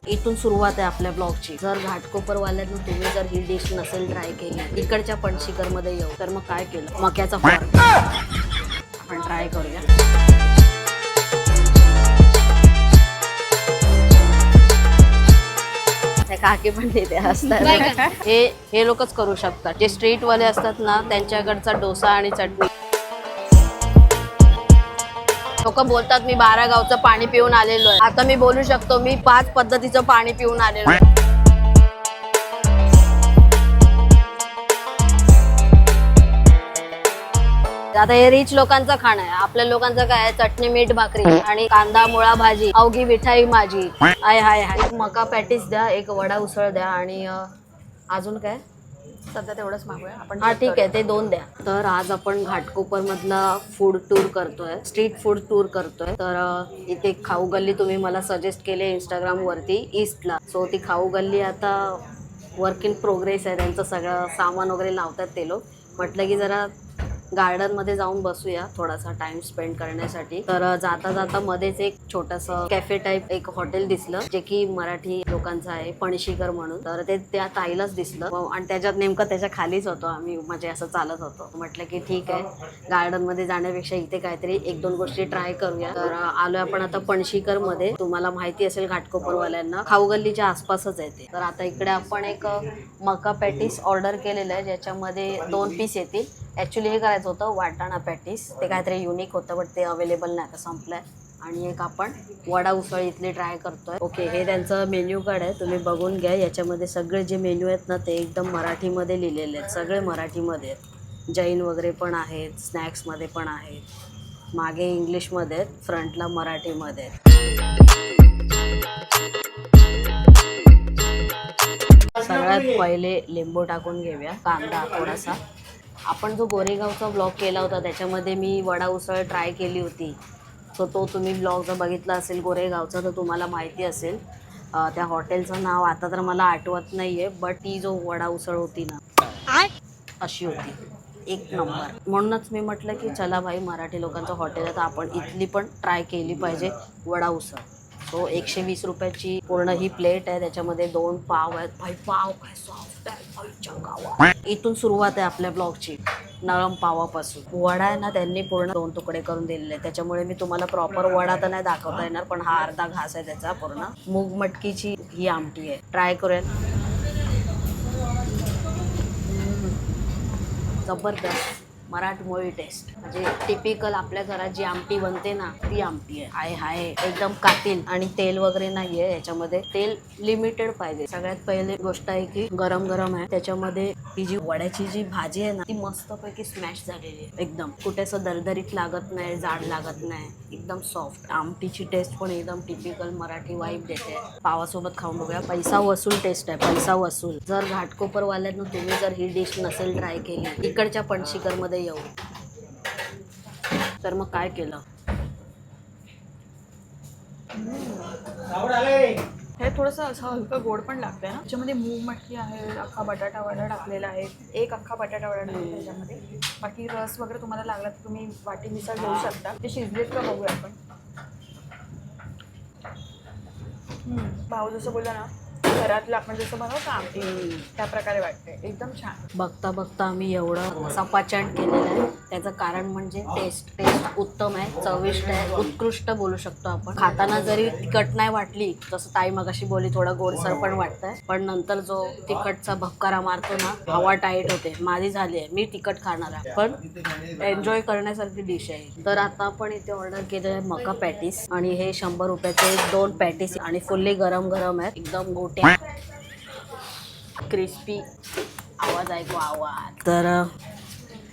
इथून सुरुवात आहे आपल्या ब्लॉगची. जर घाटकोपरवाल्यांना तुम्ही जर ही डिश नसेल ट्राय केली, इकडच्या पणशीकर मध्ये येऊ तर मग काय केलं, मक्याचा फॉर्म आपण ट्राय करूया. काकी पण तिथे असतात. हे लोकच करू शकतात. जे स्ट्रीट वाले असतात ना, त्यांच्याकडचा डोसा आणि चटणी. लोक बोलतात मी 12 गावचं पाणी पिऊन आलेलो आहे. आता मी बोलू शकतो मी 5 पद्धतीचं पाणी पिऊन आलेलो आहे. आता हे रिच लोकांचं खाणं आहे. आपल्या लोकांचं काय आहे, चटणी मीठ भाकरी आणि कांदा मुळा भाजी, अवघी मिठाई माझी. हाय हाय हाय. मका पॅटीस द्या, एक वडा उसळ द्या आणि अजून काय सध्या तेवढंच मागूया आपण. हा ठीक आहे, ते 2 द्या. तर आज आपण घाटकोपर मधला फूड टूर करतोय, स्ट्रीट फूड टूर करतोय. तर इथे खाऊ गल्ली तुम्ही मला सजेस्ट केले इंस्टाग्राम वरती ईस्टला. सो ती खाऊ गल्ली आता वर्क इन प्रोग्रेस आहे. त्यांचं सगळं सामान वगैरे लावतात ते लोक. म्हटलं की जरा गार्डन मध्ये जाऊन बसूया थोडासा टाइम स्पेंड करण्यासाठी. तर जाता जाता मध्येच एक छोटंसं कॅफे टाईप एक हॉटेल दिसलं, जे की मराठी लोकांचं आहे, पणशीकर म्हणून. तर ते त्या ताईलाच दिसलं आणि त्याच्यात नेमकं त्याच्या खालीच होतो आम्ही, म्हणजे असं चालत होतो. म्हटलं की ठीक आहे, गार्डन मध्ये जाण्यापेक्षा इथे काहीतरी 1-2 गोष्टी ट्राय करूया. तर आलोय आपण आता पणशीकर मध्ये. तुम्हाला माहिती असेल घाटकोपरवाल्यांना, खाऊ गल्लीच्या आसपासच आहे ते. तर आता इकडे आपण एक मका पॅटीस ऑर्डर केलेलं आहे, ज्याच्यामध्ये 2 पीस येतील. ॲक्च्युली हे करायचं होतं वाटाणा पॅटीस, ते काहीतरी युनिक होतं बट ते अवेलेबल नाही, आता संपलंय. आणि एक आपण वडा उसळ इथले ट्राय करतोय. ओके, हे त्यांचं मेन्यू कार्ड आहे, तुम्ही बघून घ्या. याच्यामध्ये सगळे जे मेन्यू आहेत ना, ते एकदम मराठीमध्ये लिहिलेले आहेत, सगळे मराठीमध्ये आहेत. जैन वगैरे पण आहेत, स्नॅक्समध्ये पण आहेत, मागे इंग्लिशमध्ये आहेत, फ्रंटला मराठीमध्ये आहेत. सगळ्यात पहिले लिंबू टाकून घेऊया, कांदा थोडासा. आपण जो गोरेगावचा ब्लॉग केला होता त्याच्यामध्ये मी वडा उसळ ट्राय केली होती. सो तो तुम्ही ब्लॉग जर बघितला असेल गोरेगावचा तर तुम्हाला माहिती असेल. त्या हॉटेलचं नाव आता तर मला आठवत नाही आहे, बट ती जो वडा उसळ होती ना, अशी होती, एक नंबर. म्हणूनच मी म्हटलं की चला भाई, मराठी लोकांचं हॉटेल आहे तर आपण इथली पण ट्राय केली पाहिजे वडा उसळ. सो 120 रुपयाची पूर्ण ही प्लेट आहे. त्याच्यामध्ये 2 पाव आहेत. भाई पाव काय सॉफ्ट आहे, इथून सुरुवात आहे आपल्या ब्लॉगची, नरम पावापासून. वडा आहे ना, त्यांनी पूर्ण 2 तुकडे करून दिलेले, त्याच्यामुळे मी तुम्हाला प्रॉपर वडा तर नाही दाखवता येणार, पण हा अर्धा घास आहे त्याचा पूर्ण. मूग मटकीची ही आमटी आहे, ट्राय करूया. जबरदस्त मराठमोळी टेस्ट, म्हणजे टिपिकल आपल्या घरात जी आमटी बनते ना, ती आमटी आहे. हाय हाय, एकदम कातील. आणि तेल वगैरे नाही आहे याच्यामध्ये, तेल लिमिटेड पाहिजे. सगळ्यात पहिली गोष्ट आहे की गरम गरम आहे. त्याच्यामध्ये ही जी वड्याची जी भाजी आहे ना, ती मस्तपैकी स्मॅश झालेली आहे एकदम. कुठे असं दरदरीत लागत नाही, जाड लागत नाही, एकदम सॉफ्ट. आमटीची टेस्ट पण एकदम टिपिकल मराठी वाईब देते. पावासोबत खाऊन बघूया. पैसा वसूल टेस्ट आहे, पैसा वसूल. जर घाटकोपरवाल्यांना तुम्ही जर ही डिश नसेल ट्राय केली, इकडच्या पणशीकर मध्ये येऊ तर मग काय केलं. हे थोडंसं असं हलकं गोड पण लागतंय ना. त्याच्यामध्ये मूग मटकी आहे, अख्खा बटाटा वडा टाकलेला आहे, एक अख्खा बटाटा वडा टाकला त्याच्यामध्ये. बाकी रस वगैरे तुम्हाला लागला तर तुम्ही वाटी मिसळ घेऊ शकता. ते शिजलेत का बघूया आपण. भाऊ जसं बोलला ना, घरातलं आपण जसं बनवतो आमटी, त्या प्रकारे वाटते, एकदम छान. बघता बघता आम्ही एवढं सपाचंड केलेलं आहे. त्याचं कारण म्हणजे टेस्ट उत्तम आहे, चविष्ट आहे, उत्कृष्ट बोलू शकतो आपण. खाताना जरी तिखट नाही वाटली, जसं ताई मगाशी बोली थोडं गोडसर पण वाटतंय, पण नंतर जो तिखटचा भपकारा मारतो ना, हवा टाईट होते. माझी झाली आहे, मी तिखट खाणार आहे, पण एन्जॉय करण्यासारखी डिश आहे. तर आता आपण इथे ऑर्डर केलेलं आहे मका पॅटीस, आणि हे 100 रुपयाचे 2 पॅटीस आणि फुल्ली गरम गरम आहेत, एकदम गोट्या क्रिस्पी. आवाज ऐकू, आवाज. तर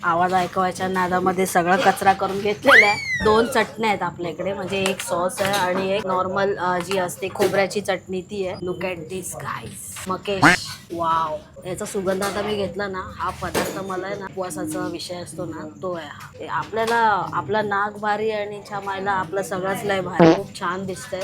आवाज ऐकवायच्या नादामध्ये सगळा कचरा करून घेतलेला आहे. 2 चटण्या आहेत आपल्याकडे, म्हणजे एक सॉस आहे आणि एक नॉर्मल जी असते खोबऱ्याची चटणी, ती आहे. लुक ॲट दिस गाईस, मकेश, वाव. याचा सुगंध आता मी घेतला ना, हा पदार्थ मला आहे ना, उपवासाचा विषय असतो ना, तो आहे हा. आपल्याला आपला नाक भारी आणि छामायला आपलं सगळंच लय भारी. खूप छान दिसतंय.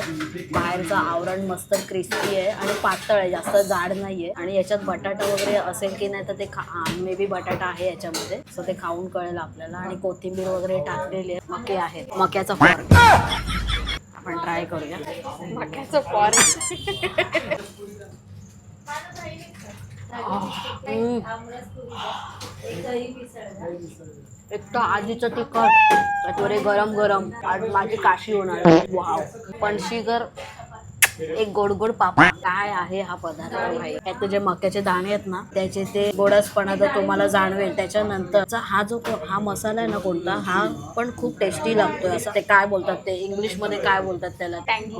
बाहेरचं आवरण मस्त क्रिस्पी आहे आणि पातळ आहे, जास्त जाड नाहीये. आणि याच्यात बटाटा वगैरे असेल की नाही तर ते मे बी बटाटा आहे याच्यामध्ये, सो ते खाऊन कळेल आपल्याला. आणि कोथिंबीर वगैरे टाकलेली आहे, मके आहेत, मक्याचा फॉर्म. आपण ट्राय करूया. मक्याचं पॉर. एक तर आधीचं तिखट त्याच्यावर गरम गरम आज माझी काशी होणार. वाव. पणशीकर एक गोड गोड पापड. काय आहे हा पदार्थ भाई. याचे जे मक्याचे दाणे आहेत ना त्याचे ते गोडसपणा जर तुम्हाला जाणवेल. त्याच्यानंतरचा हा मसाला आहे ना कोणता हा पण खूप टेस्टी लागतोय. असं ते काय बोलतात ते इंग्लिश मध्ये काय बोलतात त्याला टँगी.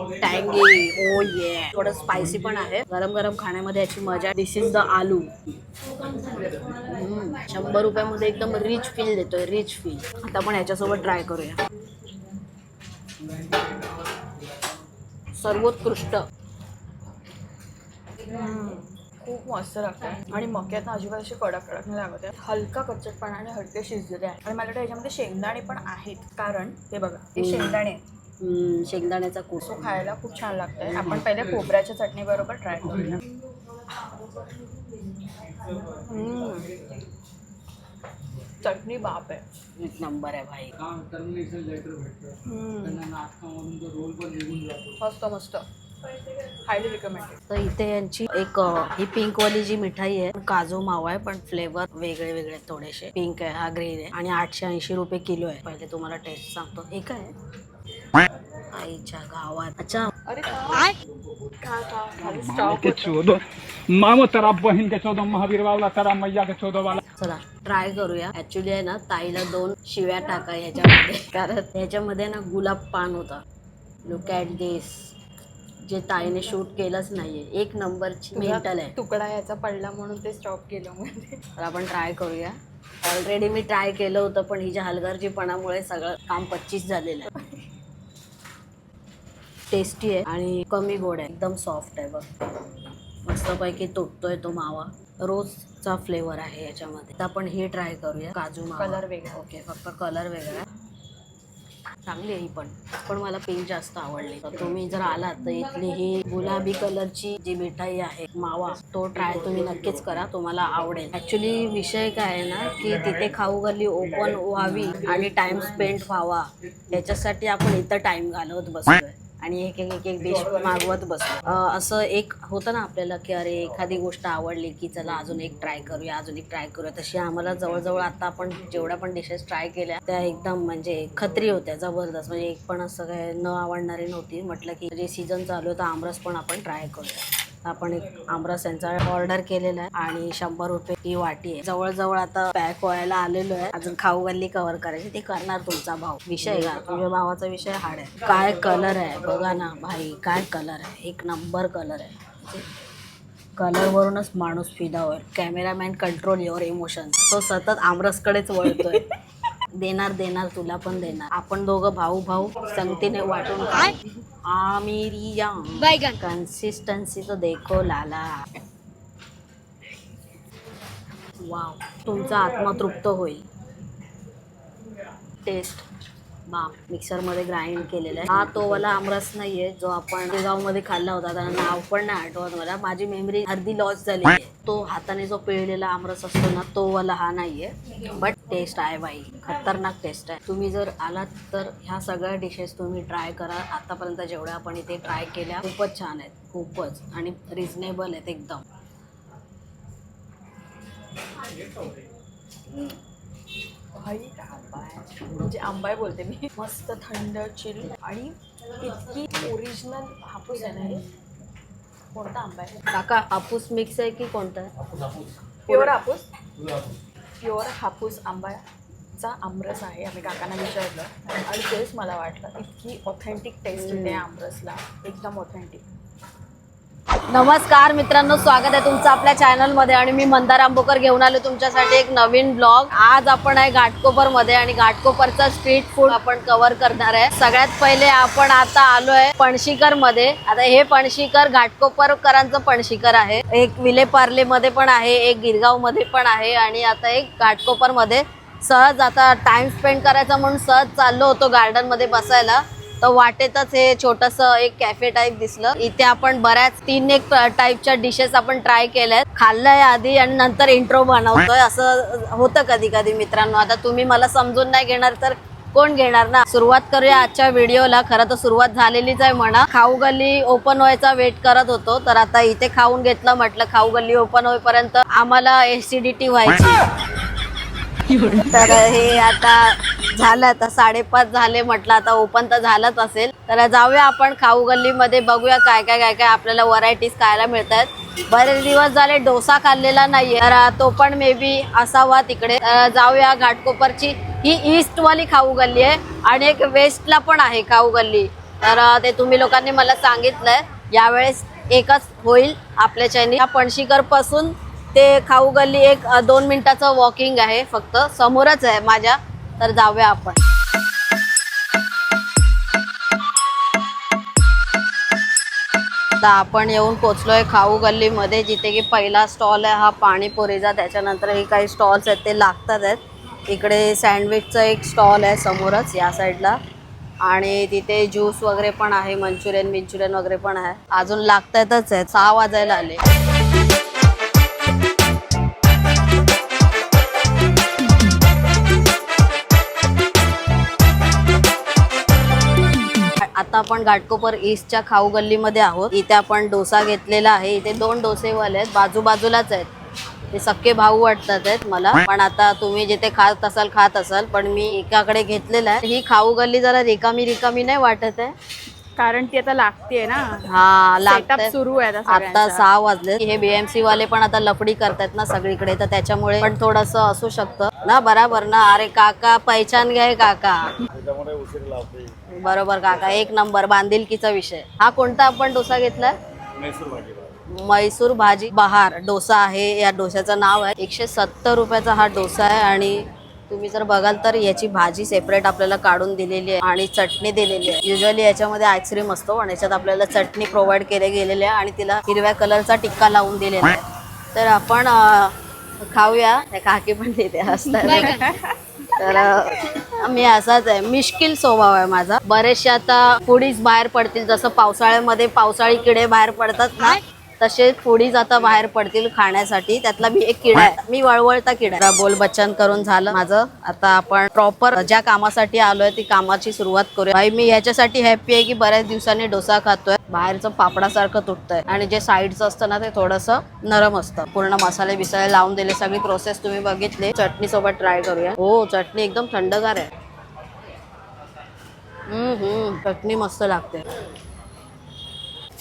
ओ ये थोडं स्पायसी पण आहे. गरम गरम खाण्यामध्ये याची मजा. दिस इज द आलू. 100 रुपयामध्ये एकदम रिच फील देतोय. Rich feel. आता आपण ह्याच्यासोबत ट्राय करूया. सर्वोत्कृष्ट. खूप मस्त लागतं आणि मक्यात अजिबात अशी कडक कडक नाही लागत आहे. हलका कच्चटपणा आणि हलके शिजलेले आहे. आणि माझ्याकडे याच्यामध्ये शेंगदाणे पण आहेत कारण हे बघा हे शेंगदाणे आहेत. शेंगदाण्याचा कूट तो खायला खूप छान लागतंय. आपण पहिले खोबऱ्याच्या चटणी बरोबर ट्राय करूया. चटणी बाप आहे. एक नंबर आहे भाई. मस्त मस्त. Highly recommended. तर इथे यांची एक ही पिंकवाली जी मिठाई आहे काजू मावा आहे पण फ्लेवर वेगळे वेगळे थोडेसे. पिंक आहे हा ग्रीन आहे आणि 880 रुपये किलो आहे. पहिले तुम्हाला टेस्ट सांगतो. एक आहे आईच्या गावात. अच्छा अरे स्टॉक मामो तेरा बहन के 14 महावीर वाला तेरा मैया के 14 वाला. चला ट्राय करूया. ऍक्च्युली आहे ना ताईला 2 शिव्या टाका याच्यामध्ये कारण याच्यामध्ये ना गुलाब पान होता. लुक ॲट दिस. जे ताईने शूट केलंच नाहीये. एक नंबरची मेंटल आहे. तुकडा याचा पडला म्हणून ते स्टॉप केलं मध्ये. तर आपण ट्राय करूया. ऑलरेडी मी ट्राय केलं होतं पण हिच्या हलगर्जीपणामुळे सगळं काम 25 झालेलं आहे. टेस्टी आहे आणि कमी गोड आहे. एकदम सॉफ्ट आहे बघ. मस्तपैकी तुटतोय तो मावा. रोजचा फ्लेवर आहे याच्यामध्ये. तर आपण हे ट्राय करूया. काजू मावा. कलर वेगळा. ओके फक्त कलर वेगळा. चांगली आहे ही पण मला पिंक जास्त आवडली. तर तुम्ही जर आलात तर इथली ही गुलाबी कलरची जी मिठाई आहे मावा तो ट्राय तुम्ही नक्कीच करा. तुम्हाला आवडेल. ऍक्च्युली विषय काय आहे ना की तिथे खाऊ गल्ली ओपन व्हावी आणि टाइम स्पेंड व्हावा याच्यासाठी आपण इथं टाइम घालवत बसतोय आणि एक एक एक डिश मागवत बसतो. असं एक होतं ना आपल्याला की अरे एखादी गोष्ट आवडली की चला अजून एक ट्राय करूया अजून एक ट्राय करूया. तशी आम्हाला जवळजवळ आता आपण जेवढ्या पण डिशेस ट्राय केल्या त्या एकदम म्हणजे खत्री होत्या. जबरदस्त. म्हणजे एक पण असं काय न आवडणारी नव्हती. म्हटलं की जे सीझन चालू आहे तर आमरस पण आपण ट्राय करूया. आपण एक आमरस यांचा ऑर्डर केलेला आहे आणि 100 रुपये ही वाटी आहे. जवळजवळ आता पॅक व्हायला आलेलो आहे. अजून खाऊ गल्ली कव्हर करायची. ते करणार तुमचा भाऊ. विषय का तुझ्या भावाचा विषय हार्ड आहे. काय कलर आहे बघा ना भाई. काय कलर आहे. एक नंबर कलर आहे. कलरवरूनच माणूस फिदा होईल. Cameraman control your emotion. तो सतत आमरसकडेच वळतोय. देणार तुला पण देणार. आपण दोघं भाऊ संगतीने वाटून आमिरिया कंसिस्टन्सी तो देखो लाला. वाव. तुमचा आत्मा तृप्त होईल. टेस्ट बाप. मिक्सरमध्ये ग्राइंड केलेला आहे. हा तो वाला आमरस नाहीये जो आपण गावमध्ये खाल्ला होता. त्याला नाव पण नाही आठवत मला. माझी मेमरी अर्धी लॉस झाली आहे. तो हाताने जो पिळलेला आमरस असतो ना तो वाला हा नाहीये. बट टेस्ट आहे बाई. खतरनाक टेस्ट आहे. तुम्ही जर आलात तर ह्या सगळ्या डिशेस तुम्ही ट्राय करा. आतापर्यंत जेवढ्या आपण इथे ट्राय केल्या खूपच छान आहेत. खूपच आणि रिजनेबल आहेत एकदम. भाई काय आंबा आहे. म्हणजे आंबा बोलते मी. मस्त थंड चिल आणि इतकी ओरिजिनल हापूस आहे ना हे. कोणता आंबा आहे काका हापूस मिक्स आहे की कोणता आहे. प्युअर हापूस. प्युअर हापूस आंब्याचा आमरस आहे. आम्ही काकांना विचारलं आणि तेच मला वाटलं इतकी ऑथेंटिक टेस्ट आहे आमरसला. एकदम ऑथेंटिक. नमस्कार मित्रांनो, स्वागत आहे तुमचं आपल्या चॅनलमध्ये आणि मी मंदार आंबोकर घेऊन आलो तुमच्यासाठी एक नवीन ब्लॉग. आज आपण आहे घाटकोपरमध्ये आणि घाटकोपरचा स्ट्रीट फूड आपण कव्हर करणार आहे. सगळ्यात पहिले आपण आता आलोय पणशीकर मध्ये. आता हे पणशीकर घाटकोपरकरांचं पणशीकर आहे. एक विलेपार्ले मध्ये पण आहे, एक गिरगाव मध्ये पण आहे आणि आता एक घाटकोपर मध्ये. सहज आता टाइम स्पेंड करायचा म्हणून सहज चाललो होतो गार्डन मध्ये बसायला. तर वाटेतच हे छोटंसं एक कॅफे टाईप दिसलं. इथे आपण बऱ्याच 3 टाईपच्या डिशेस आपण ट्राय केल्यात. खाल्लंय आधी आणि नंतर इंट्रो बनवतोय. असं होतं कधी कधी मित्रांनो. आता तुम्ही मला समजून नाही घेणार तर कोण घेणार ना. सुरुवात करूया आजच्या व्हिडिओला. खरं तर सुरुवात झालेलीच आहे म्हणा. खाऊ गल्ली ओपन व्हायचा वेट करत होतो, तर आता इथे खाऊन घेतलं. म्हटलं खाऊ गल्ली ओपन होईपर्यंत आम्हाला एसिडिटी व्हायची, तर हे आता झालं. आता 5:30 झाले. म्हटलं आता ओपन तर झालंच असेल, तर जाऊया आपण खाऊ गल्लीमध्ये. बघूया काय काय काय काय आपल्याला व्हरायटीज खायला मिळतात. बरेच दिवस झाले डोसा खाल्लेला नाहीये, तर तो पण मे बी असावा तिकडे. जाऊया. घाटकोपरची ही ईस्ट वाली खाऊ गल्ली आहे आणि एक वेस्टला पण आहे खाऊ गल्ली. तर ते तुम्ही लोकांनी मला सांगितलंय यावेळेस एकच होईल आपल्याच्यानी. पणशीकर पासून ते खाऊ गल्ली एक 2 मिनिटाचं वॉकिंग आहे, फक्त समोरच आहे माझ्या. तर जाऊया आपण. आता आपण येऊन पोचलोय खाऊ गल्लीमध्ये, जिथे की पहिला स्टॉल आहे हा पाणीपुरीचा. त्याच्यानंतर हे काही स्टॉल्स आहेत ते लागतात आहेत. इकडे सँडविचचा एक स्टॉल आहे समोरच या साईडला, आणि तिथे ज्यूस वगैरे पण आहे, मंचुरियन वगैरे पण आहे. अजून लागतातच आहे, 6 वाजायला आले. आता आपण घाटकोपर ईस्टच्या खाऊ गल्लीमध्ये आहोत. इथे आपण डोसा घेतलेला आहे. इथे 2 डोसेवाले आहेत, बाजूबाजूलाच आहेत. ते सख्खे भाऊ वाटतात आहेत मला, पण आता तुम्ही जिथे खात असाल, पण मी एकाकडे घेतलेला आहे. ही खाऊ गल्ली जरा रिकामी नाही वाटत आहे, कारण ती आता लागतेय ना. हा सेटअप सुरू आहे आता 6 वाजले. हे बीएमसी वाले पण आता लफडी करतायत ना सगळीकडे, तर त्याच्यामुळे पण थोडस असू शकतं ना. बराबर ना. अरे काका पहचान घ्याय काका, बरोबर काका, 1 नंबर. बांधिलकीचा विषय. हा कोणता आपण डोसा घेतलाय? मैसूर भाजी बहार डोसा आहे या डोश्याचं नाव आहे. 170 रुपयाचा हा डोसा आहे. आणि तुम्ही जर बघाल तर याची भाजी सेपरेट आपल्याला काढून दिलेली आहे आणि चटणी दिलेली आहे. युजली याच्यामध्ये आईस्क्रीम असतो आणि याच्यात आपल्याला चटणी प्रोव्हाइड केले गेलेली आहे आणि तिला हिरव्या कलरचा टिक्का लावून दिलेला आहे. तर आपण खाऊया. काकी पण तिथे असतात. तर मी असाच आहे, मिश्किल स्वभाव आहे माझा. बरेचसे आता फुडीज बाहेर पडतील, जसं पावसाळ्यामध्ये पावसाळी किडे बाहेर पडतात ना, तसे फुडीज आता बाहेर पडतील खाण्यासाठी. त्यातला मी एक किडा आहे, मी वळवळता किडा. बोल बच्चन करून झालं माझं. आता आपण प्रॉपर ज्या कामासाठी आलोय ती कामाची सुरुवात करूया. भाई मी ह्याच्यासाठी हॅप्पी आहे की बऱ्याच दिवसांनी डोसा खातोय. बाहेरचं पापडासारखं तुटतंय आणि जे साईडचं असतं ना ते थोडंसं नरम असतं. पूर्ण मसाले बिसाले लावून दिले, सगळी प्रोसेस तुम्ही बघितली. चटणी सोबत ट्राय करूया. हो, चटणी एकदम थंडगार आहे. चटणी मस्त लागते.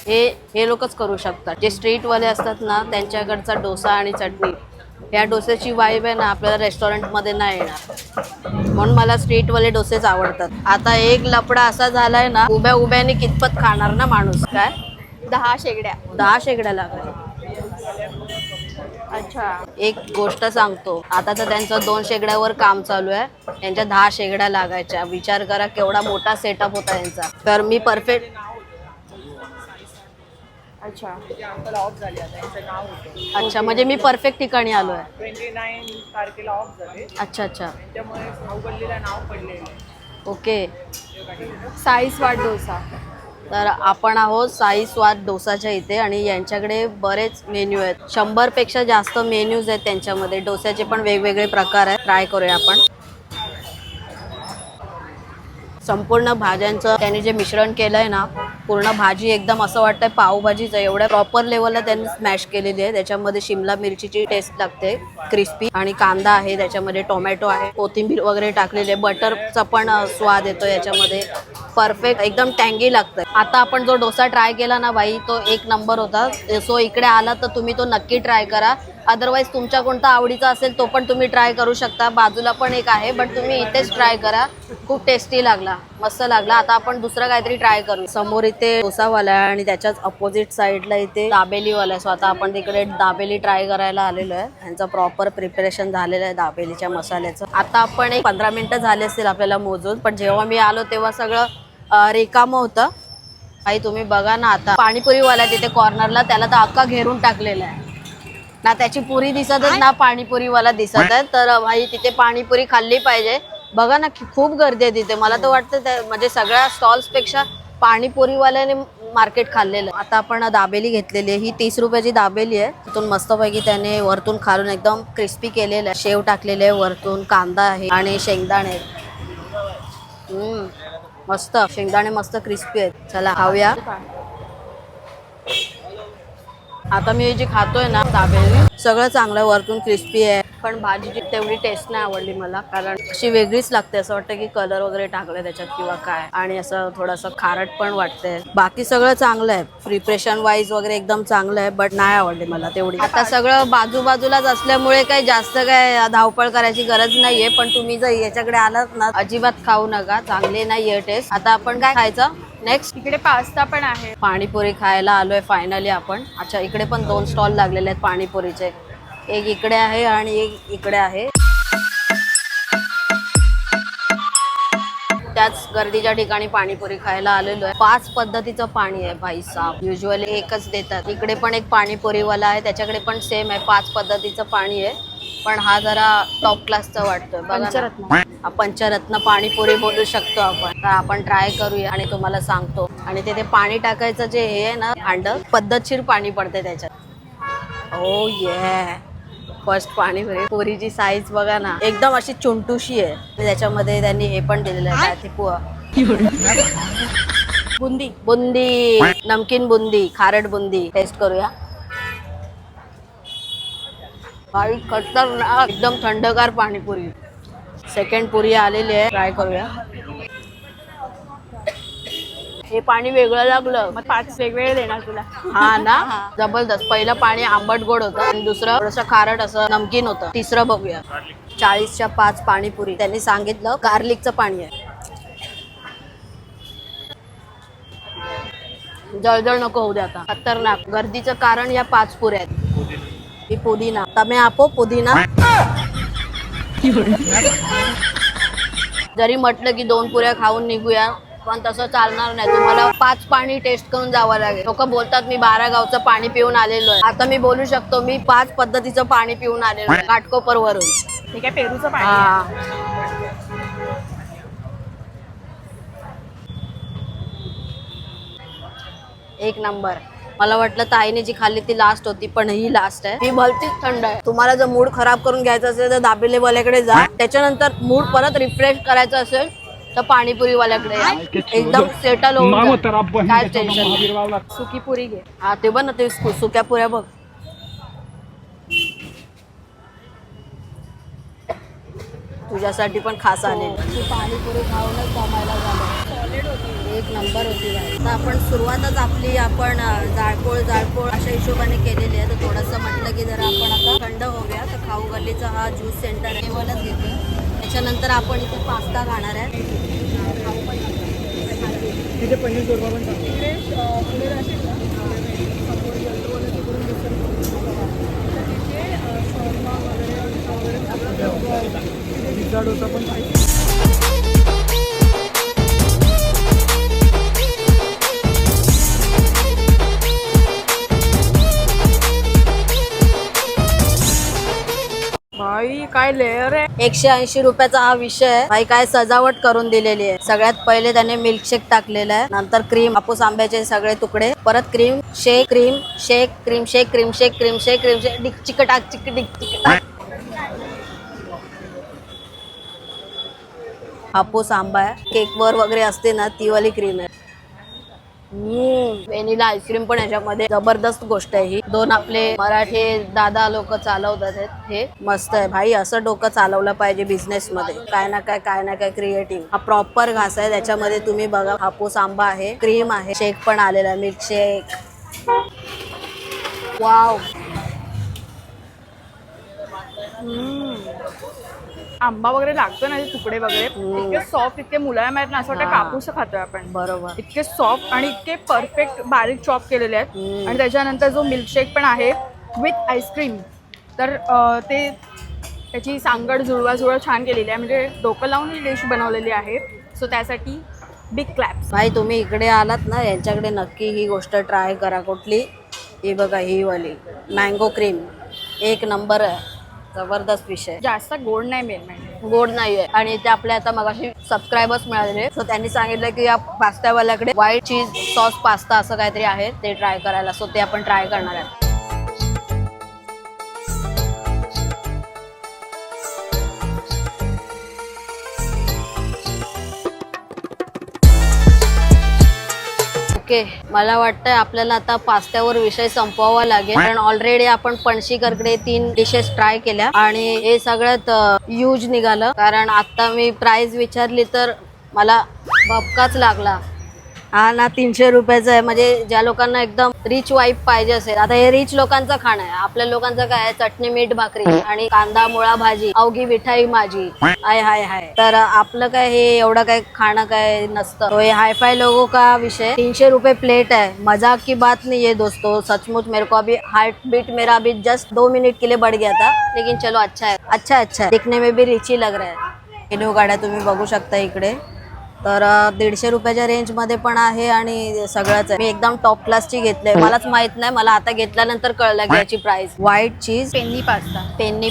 हे लोकच करू शकतात. जे स्ट्रीटवाले असतात ना त्यांच्याकडचा डोसा आणि चटणी, या डोस्याची वाईब आहे ना आपल्याला रेस्टॉरंटमध्ये नाही येणार. म्हणून मला स्ट्रीटवाले डोसेच आवडतात. आता एक लफडा असा झालाय ना, उभ्याने कितपत खाणार ना माणूस. काय 10 शेगड्या 10 शेगड्या लागल्या. अच्छा, एक गोष्ट सांगतो, आता तर त्यांचं 2 शेगड्यावर काम चालू आहे. यांच्या 10 शेगड्या लागायच्या. विचार करा केवढा मोठा सेटअप होता यांचा. तर मी परफेक्ट. अच्छा, अच्छा, म्हणजे मी परफेक्ट ठिकाणी आलो आहे. 29 तारखेला ऑफ झाले. अच्छा, त्यामुळे खाऊ गल्लीला नाव पडलेलं. ओके. साई स्वाद डोसा. तर आपण आहोत साई स्वाद डोसाच्या इथे आणि यांच्याकडे बरेच मेन्यू आहेत. 100 पेक्षा जास्त मेन्यूज आहेत त्यांच्यामध्ये. डोस्याचे पण वेगवेगळे प्रकार आहेत. ट्राय करूया आपण. संपूर्ण भाज्यांचं त्यांनी जे मिश्रण केलंय ना, पूर्ण भाजी एकदम असं वाटतंय पावभाजीचं. एवढ्या प्रॉपर लेवलला त्यांनी स्मॅश केलेली आहे. त्याच्यामध्ये शिमला मिरचीची टेस्ट लागते, क्रिस्पी, आणि कांदा आहे, त्याच्यामध्ये टोमॅटो आहे, कोथिंबीर वगैरे टाकलेले. बटरचा पण स्वाद येतो याच्यामध्ये. परफेक्ट एकदम टँगी लागतंय. आता आपण जो डोसा ट्राय केला ना बाई, तो 1 नंबर होता. सो इकडे आला तर तुम्ही तो नक्की ट्राय करा. अदरवाईज तुमच्या कोणता आवडीचा असेल तो पण तुम्ही ट्राय करू शकता. बाजूला पण एक आहे, बट तुम्ही इथेच ट्राय करा. खूप टेस्टी लागला, मस्त लागला. आता आपण दुसरं काहीतरी ट्राय करू. समोर इथे डोसावाला आहे आणि त्याच्याच अपोजिट साईडला इथे दाबेलीवाला आहे. सो आता आपण तिकडे दाबेली ट्राय करायला आलेलो आहे. यांचं प्रॉपर प्रिपरेशन झालेलं आहे दाबेलीच्या मसाल्याचं. आता आपण एक 15 मिनिटं झाले असतील आपल्याला मोजून, पण जेव्हा मी आलो तेव्हा सगळं रिकामं होतं. आई तुम्ही बघा ना, आता पाणीपुरीवाला तिथे कॉर्नरला, त्याला तर अख्खा घेरून टाकलेला आहे ना. त्याची पुरी दिसत आहे ना, पाणीपुरीवाला दिसत आहे. तर भाई तिथे पाणीपुरी खाल्ली पाहिजे. बघा ना खूप गर्दी आहे तिथे. मला तर वाटतं म्हणजे सगळ्या स्टॉल्सपेक्षा पाणीपुरीवाल्याने मार्केट खाल्लेलं. आता आपण दाबेली घेतलेली आहे. ही 30 रुपयाची दाबेली आहे. तिथून मस्तपैकी त्याने वरतून खालून एकदम क्रिस्पी केलेलं आहे. शेव टाकलेले आहे, वरतून कांदा आहे आणि शेंगदाणे. मस्त शेंगदाणे मस्त क्रिस्पी आहेत. चला खाऊया. आता मी जी खातोय ना दाबेली सगळं चांगलं वरतून क्रिस्पी आहे, पण भाजीची तेवढी टेस्ट नाही आवडली मला, कारण अशी वेगळीच लागते. असं वाटतं की कलर वगैरे टाकले त्याच्यात किंवा काय, आणि असं थोडंसं खारट पण वाटतंय. बाकी सगळं चांगलं आहे, प्रिपरेशन वाईज वगैरे एकदम चांगलं आहे, बट नाही आवडली मला तेवढी. आता सगळं बाजूबाजूलाच असल्यामुळे काही जास्त काय धावपळ करायची गरज नाहीये, पण तुम्ही जर याच्याकडे आलात ना अजिबात खाऊ नका, चांगले नाहीये टेस्ट. आता आपण काय खायचं नेक्स्ट? इकडे पास्ता पण आहे. पाणीपुरी खायला आलोय फायनली आपण. अच्छा, इकडे पण 2 स्टॉल लागलेले आहेत पाणीपुरीचे, एक इकडे आहे आणि एक इकडे आहे. त्याच गर्दीच्या ठिकाणी पाणीपुरी खायला आलेलो आहे. 5 पद्धतीचं पाणी आहे भाई साहब, युजली एकच देतात. इकडे पण एक पाणीपुरीवाला आहे, त्याच्याकडे पण सेम आहे, 5 पद्धतीचं पाणी आहे, पण हा जरा टॉप क्लासचा वाटतोय. पंचरत्न. पंचरत्न पाणीपुरी बोलू शकतो आपण. तर आपण ट्राय करूया आणि तुम्हाला सांगतो. आणि ते पाणी टाकायचं जे हे आहे ना भांड, पद्धतशीर पाणी पडते त्याच्यात. ओ ये फर्स्ट पाणीपुरी. पुरीची साईज बघा ना, एकदम अशी चुंटुशी आहे. त्याच्यामध्ये त्यांनी हे पण दिलेलं आहे, बुंदी. बुंदी, नमकीन बुंदी, खारट बुंदी. टेस्ट करूया. भाई खतरनाक, एकदम थंडगार पाणीपुरी. सेकंड पुरी आलेली आहे, ट्राय करूया. हे पाणी वेगळं लागलं. मग 5 वेगवेगळे देणार तुला. हा ना, जबरदस्त. पहिलं पाणी आंबट गोड होतं आणि दुसरं थोडंसं खारट असं नमकीन होतं. तिसरं बघूया. 40च्या 5 पाणीपुरी. त्यांनी सांगितलं गार्लिकचं पाणी आहे. जळजळ नको होऊ दे आता. खतरनाक. गर्दीचं कारण या 5 पुऱ्या आहेत. ही पुदिना. तमे आपो पुदिना. जरी म्हटलं की 2 पुऱ्या खाऊन निघूया, पण तसं चालणार नाही. तुम्हाला 5 पाणी टेस्ट करून जावं लागेल. लोक बोलतात मी 12 गावचं पाणी पिऊन आलेलो आहे. आता मी बोलू शकतो मी 5 पद्धतीचं पाणी पिऊन आलेलो आहे घाटकोपर वरून. ठीक आहे, पेरूचं पाणी आहे. एक नंबर. मला वाटलं ताईने जी खाल्ली ती लास्ट होती, पण ही लास्ट आहे. ही भलतीच थंड आहे. तुम्हाला जर मूड खराब करून घ्यायचा असेल तर दाबेलीवाल्याकडे जा. त्याच्यानंतर मूड परत रिफ्रेश करायचा असेल तर पाणीपुरी वाल्याकडे या. एकदम सेटल होऊन मामो जा. तर आप बहीण काय के चौदह टेन्शन नाही. महावीर वावला. सुकी पुरी घे. हा ते बघ ना, ते सुक्या पुऱ्या बघ. तुझ्यासाठी पण खास आले. पाणीपुरी खाऊनच जमायला झालं. एक नंबर होती. आता आपण सुरुवातच आपली जाळपोळ अशा हिशोबाने केलेली आहे. तर थोडंसं म्हटलं की जरा आपण आता थंड होऊया. तर खाऊ गल्लीचा हा ज्यूस सेंटर आहे, तेव्हाच घेतो. त्याच्यानंतर आपण इथे पास्ता खाणार आहे. तिथे पनीर शोरमा पण टाकतो. पिझ्झा डोसा पण भाई काय लेअर आहे. 180 रुपयाचा हा विषय आहे भाई. काय सजावट करून दिलेली आहे. सगळ्यात पहिले त्याने मिल्कशेक टाकलेला आहे, नंतर क्रीम, हापूस आंब्याचे सगळे तुकडे, परत क्रीम शेक, क्रीम शेक, क्रीम शेक, क्रीम शेक, क्रीम शेक, क्रीम शेक, डिक चिकटाक चिक डिक चिकटाक. हापूस आंबा आहे. केकवर वगैरे असते ना ती वाली क्रीम आहे. व्हॅनिला आईस्क्रीम पण याच्यामध्ये. जबरदस्त गोष्ट आहे ही. 2 आपले मराठी दादा लोक चालवतात हे. मस्त आहे भाई. असं डोकं चालवलं पाहिजे बिझनेस मध्ये. काय ना काय क्रिएटिव्ह. हा प्रॉपर घास आहे. त्याच्यामध्ये तुम्ही बघा हापूस आंबा आहे, क्रीम आहे, शेक पण आलेला आहे, मिल्क शेक. वाव. आंबा वगैरे लागतो ना, ते तुकडे वगैरे इतके सॉफ्ट, इतके मुलायम आहेत ना, असं वाटतं कापूस खातोय आपण. बरोबर. इतके सॉफ्ट आणि इतके परफेक्ट बारीक चॉप केलेले आहेत. आणि त्याच्यानंतर जो मिल्कशेक पण आहे विथ आईस्क्रीम, तर ते त्याची सांगड जुळवा छान केलेली आहे. म्हणजे डोकं लावून ही डिश बनवलेली आहे. सो त्यासाठी बिग क्लॅप्स. भाई तुम्ही इकडे आलात ना, यांच्याकडे नक्की ही गोष्ट ट्राय करा. कुठली? ही बघा, ही वाली मँगो क्रीम. एक नंबर आहे. जबरदस्त विषय. जास्त गोड नाही मेन गोड नाहीये. आणि ते आपल्या आता मगाशी सबस्क्रायबर्स मिळालेले, सो त्यांनी सांगितलं की या पास्त्यावाल्याकडे व्हाईट चीज सॉस पास्ता असं काहीतरी आहे, ते ट्राय करायला. सो ते आपण ट्राय करणार आहे. ओके, मला वाटतंय आपल्याला आता पास्त्यावर विषय संपवावा लागेल, कारण ऑलरेडी आपण पणशीकरकडे 3 डिशेस ट्राय केल्या आणि हे सगळ्यात यूज निघालं. कारण आता मी प्राइस विचारली तर मला बपकाच लागला. हा ना 300 रुपयाचा आहे. म्हणजे ज्या लोकांना एकदम रिच वाईफ पाहिजे असेल, आता हे रिच लोकांचं खाणं आहे. आपल्या लोकांचं काय आहे, चटणी मीठ भाकरी आणि कांदा मुळा भाजी, अवघी मिठाई माझी, हाय हाय हाय. तर आपलं काय हे एवढं काय खाणं काय नसतं. तो हे हायफाय लोगों का विषय. 300 रुपये प्लेट है, मजाक की बात नहीं है दोस्तों. सचमुच मेरे को अभी हार्ट बीट मेरा अभी जस्ट 2 मिनट के लिए बढ़ गया था, लेकिन चलो अच्छा है, अच्छा अच्छा है, दिखने में भी रिच ही लग रहा है. मेन्यू गाड्या तुम्ही बघू शकता इकडे. तर 150 रुपयाच्या रेंजमध्ये पण आहे आणि सगळंच आहे. मी एकदम टॉप क्लासची घेतलंय. मलाच माहित नाही, मला आता घेतल्यानंतर कळलं की याची प्राइस. व्हाईट चीज पेन्नी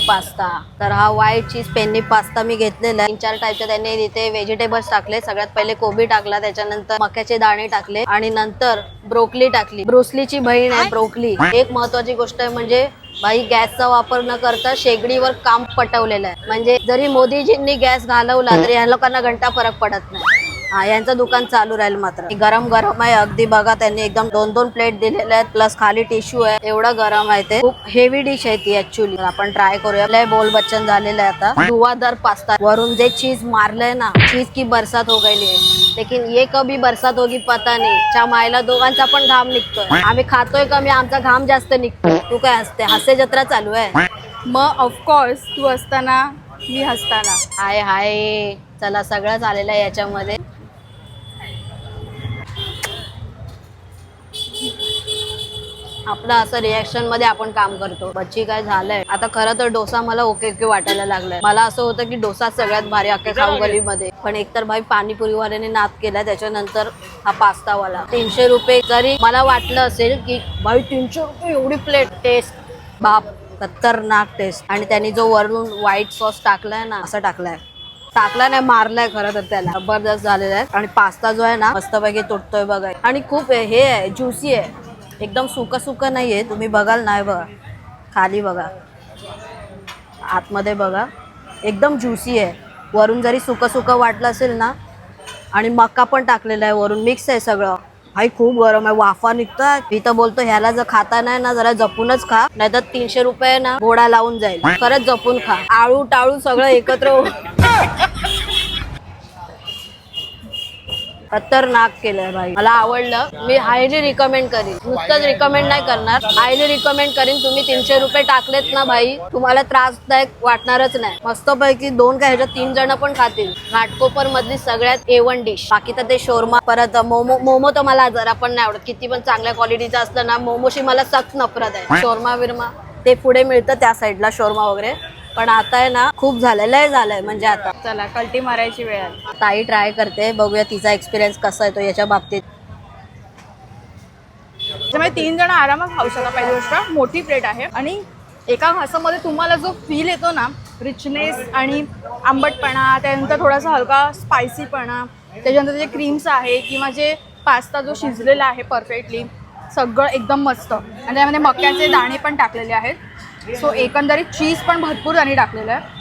पास्ता. तर हा व्हाईट चीज पेन्नी पास्ता मी घेतलेला आहे. 3-4 टाईपचे त्यांनी इथे व्हेजिटेबल्स टाकले. सगळ्यात पहिले कोबी टाकला, त्याच्यानंतर मक्याचे दाणे टाकले आणि नंतर ब्रोकली टाकली. ब्रुसलीची बहीण आहे ब्रोकली. एक महत्वाची गोष्ट आहे म्हणजे भाई गॅसचा वापर न करता शेगडीवर काम पटवलेलं आहे. म्हणजे जरी मोदीजींनी गॅस घालवला तरी या लोकांना घंटा फरक पडत नाही. हा, यांचं दुकान चालू राहील मात्र. गरम गरम आहे अगदी. बघा त्यांनी एकदम 2-2 प्लेट दिलेल्या आहेत, प्लस खाली टिश्यू आहे. एवढं गरम आहे ते. खूप हेवी डिश आहे ती ऍक्च्युली. आपण ट्राय करूया. लय बोल बच्चन झालेलं आहे आता. दुवादार पास्ता. वरून जे चीज मारलंय ना, चीज की बरसात हो गई है. लेकिन ये कभी बरसात होगी पता नाही. च्या मायला दोघांचा पण घाम निघतोय. आम्ही खातोय कमी, आमचा घाम जास्त निघतोय. तू काय हसते? हास्य जत्रा चालू आहे. मग ऑफकोर्स तू असताना मी हसताना. हाय हाय. चला सगळंच आलेलं आहे याच्यामध्ये. आपलं असं रिएक्शन मध्ये आपण काम करतो. बच्ची काय झालंय आता. खरं तर डोसा मला ओके ओके वाटायला लागलाय. मला असं होतं की डोसा सगळ्यात भारी अख्ख्या खाऊगलीमध्ये, पण एकतर भाई पाणीपुरीवाल्याने नाद केला, त्याच्यानंतर हा पास्तावाला. 300 रुपये. जरी मला वाटलं असेल की भाई 300 रुपये एवढी प्लेट, टेस्ट बाप खतरनाक टेस्ट. आणि त्यांनी जो वरून व्हाईट सॉस टाकलाय ना, असं टाकला नाही, मारलाय खरं तर त्याला. जबरदस्त झालेला आहे. आणि पास्ता जो आहे ना मस्तपैकी तुटतोय बघा. आणि खूप हे आहे, ज्युसी आहे, एकदम सुकं नाहीये. तुम्ही बघाल नाही, बघा खाली बघा, आतमध्ये बघा, एकदम ज्युसी आहे. वरून जरी सुकं वाटलं असेल ना, आणि मका पण टाकलेला आहे वरून, मिक्स आहे सगळं. भाई खूप गरम आहे, वाफा निघतात. मी तर बोलतो ह्याला जर खाता नाही ना, जरा जपूनच खा, नाहीतर 300 रुपये ना घोडा लावून जाईल. खरंच जपून खा. आळू टाळू सगळं एकत्र खतरनाक केलंय भाई. मला आवडलं. मी हायली रिकमेंड करीन. नुसतंच रिकमेंड नाही करणार, हायली रिकमेंड करीन. तुम्ही 300 रुपये टाकलेत ना भाई, तुम्हाला त्रासदायक वाटणारच नाही. मस्तपैकी 2 काय ह्याच्यात 3 जण पण खातील. घाटकोपर मधली सगळ्यात A1 डिश. बाकी तर ते शोरमा, परत मोमो तर मला जरा पण नाही आवडत. किती पण चांगल्या क्वालिटीचं असलं ना, मोमोशी मला सख्त नफरत आहे. शोरमा बिरमा ते पुढे मिळतं त्या साईडला, शोरमा वगैरे. पण आता आहे ना खूप झालंय म्हणजे आता. चला कल्टी मारायची वेळ आली. ताई ट्राय करते, बघूया तिचा एक्सपिरियन्स कसा येतो याच्या बाबतीत. त्यामुळे 3 जण आरामात खाऊ शकता. पहिली गोष्ट मोठी प्लेट आहे आणि एका घासामध्ये तुम्हाला जो फील येतो ना, रिचनेस आणि आंबटपणा, त्यानंतर थोडासा हलका स्पायसीपणा, त्याच्यानंतर जे क्रीम्स आहे किंवा जे पास्ता जो शिजलेला आहे परफेक्टली, सगळं एकदम मस्त. आणि त्यामध्ये मक्याचे दाणे पण टाकलेले आहेत. सो एकंदरीत चीज पण भरपूर त्यांनी टाकलेलं आहे.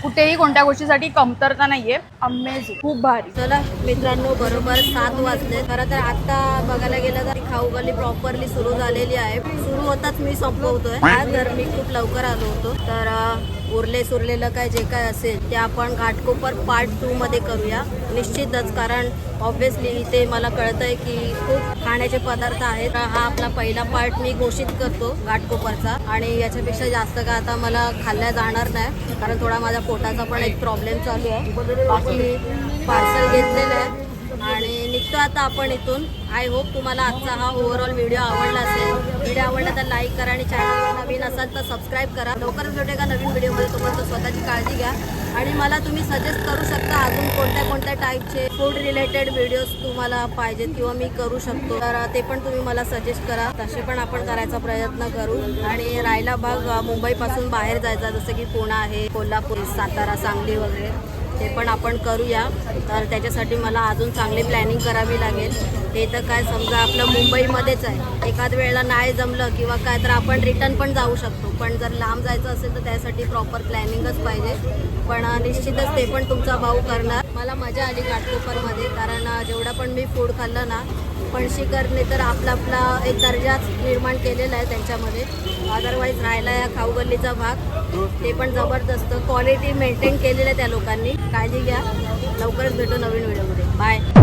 कुठेही कोणत्या गोष्टीसाठी कमतरता नाहीये. अमेझिंग, खूप भारी. चला मित्रांनो, बरोबर 7 वाजले. खरं तर आता बघायला गेलं तर खाऊगल्ली प्रॉपरली सुरू झालेली आहे. सुरू होताच मी संपवतोय. आज तर मी खूप लवकर आलो होतो. तर उरलेलं काय जे काय असेल ते आपण घाटकोपर पार्ट 2 मध्ये करूया निश्चितच. कारण ऑब्व्हियसली इथे मला कळतंय की खूप खाण्याचे पदार्थ आहेत. हा आपला पहिला पार्ट मी घोषित करतो घाटकोपरचा. आणि याच्यापेक्षा जास्त काय आता मला खाल्ल्या जाणार नाही, कारण थोडा माझ्या पोटाचा पण एक प्रॉब्लेम चालू आहे. बाकी पार्सल घेतलेलं आहे आणि निघतो आता आपण इथून. आय होप तुम्हाला आजचा हा ओव्हरऑल व्हिडिओ आवडला असेल. व्हिडिओ आवडला तर लाईक करा आणि चॅनलवर नवीन असाल तर सबस्क्राईब करा. लवकरच भेटू एका नवीन व्हिडिओमध्ये. तोपर्यंत स्वतःची काळजी घ्या. आणि मला तुम्ही सजेस्ट करू शकता अजून कोणत्या टाईपचे फूड रिलेटेड व्हिडिओज तुम्हाला पाहिजेत किंवा मी करू शकतो, तर ते पण तुम्ही मला सजेस्ट करा. तसे पण आपण करायचा प्रयत्न करू. आणि राहिला भाग मुंबईपासून बाहेर जायचा, जसं की पुणे आहे, कोल्हापूर, सातारा, सांगली वगैरे, ते पण आपण करूया. तर त्याच्यासाठी मला अजून चांगली प्लॅनिंग करावी लागेल. हे तर काय समजा आपलं मुंबईमध्येच आहे, एखाद वेळेला नाही जमलं किंवा काय तर आपण रिटर्न पण जाऊ शकतो. पण जर लांब जायचं असेल तर त्यासाठी प्रॉपर प्लॅनिंगच पाहिजे. पण निश्चितच ते पण तुमचा भाऊ करणार. मला मजा आली घाटकोपरमध्ये, कारण जेवढं पण मी फूड खाल्लं ना पणशीकरने तर आपला एक दर्जाच निर्माण केलेला आहे त्यांच्यामध्ये. अदरवाईज राहिला या खाऊ गल्लीचा भाग ते पण जबरदस्त क्वालिटी मेंटेन केलेलं आहे त्या लोकांनी. काळजी घ्या. लवकरच भेटू नवीन व्हिडिओमध्ये. बाय.